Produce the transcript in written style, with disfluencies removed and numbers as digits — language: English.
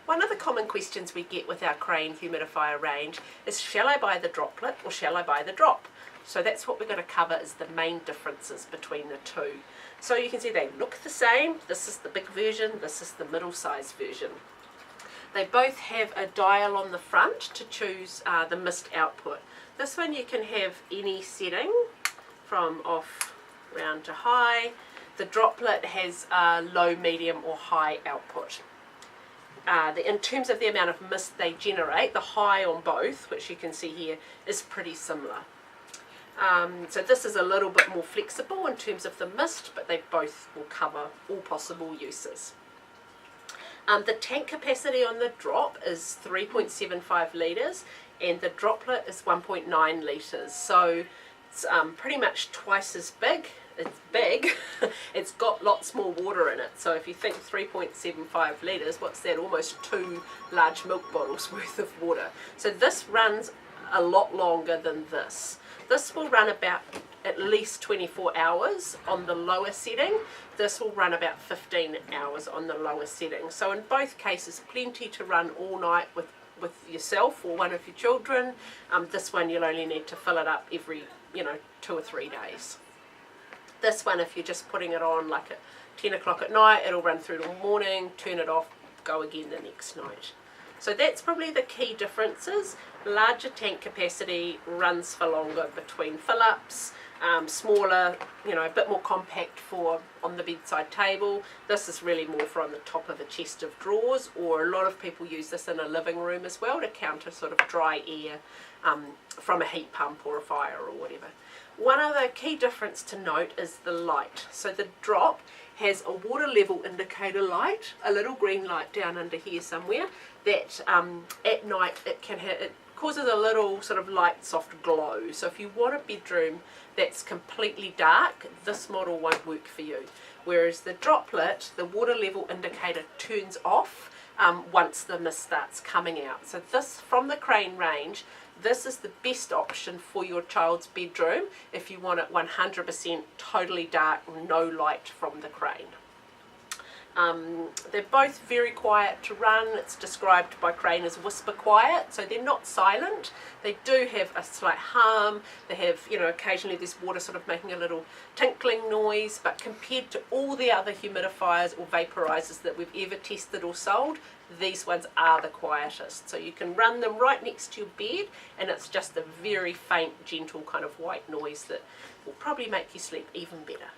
One of the common questions we get with our Crane humidifier range is, shall I buy the Droplet or shall I buy the Drop? So that's what we're going to cover, is the main differences between the two. So you can see they look the same. This is the big version, this is the middle size version. They both have a dial on the front to choose the mist output. This one you can have any setting from off, round to high. The Droplet has low, medium or high output. In terms of the amount of mist they generate, the high on both, which you can see here, is pretty similar. So this is a little bit more flexible in terms of the mist, but they both will cover all possible uses. The tank capacity on the Drop is 3.75 litres and the Droplet is 1.9 litres, so it's pretty much twice as big. It's big, it's got lots more water in it, so if you think 3.75 litres, what's that, almost 2 large milk bottles worth of water. So this runs a lot longer than this. This will run about at least 24 hours on the lower setting. This will run about 15 hours on the lower setting. So in both cases, plenty to run all night with yourself or one of your children. This one you'll only need to fill it up every 2 or 3 days. This one, if you're just putting it on like at 10 o'clock at night, it'll run through till morning, turn it off, go again the next night. So that's probably the key differences. Larger tank capacity, runs for longer between fill-ups, smaller, a bit more compact for on the bedside table. This is really more for on the top of a chest of drawers, or a lot of people use this in a living room as well to counter sort of dry air from a heat pump or a fire or whatever. One other key difference to note is the light. So the Drop has a water level indicator light, a little green light down under here somewhere, that at night it causes a little sort of light soft glow. So if you want a bedroom that's completely dark, this model won't work for you. Whereas the Droplet, the water level indicator turns off once the mist starts coming out. So this, from the Crane range, this is the best option for your child's bedroom if you want it 100% totally dark, no light from the Crane. They're both very quiet to run. It's described by Crane as whisper quiet, so they're not silent. They do have a slight hum. They have, occasionally there's water sort of making a little tinkling noise, but compared to all the other humidifiers or vaporizers that we've ever tested or sold, these ones are the quietest. So you can run them right next to your bed and it's just a very faint, gentle kind of white noise that will probably make you sleep even better.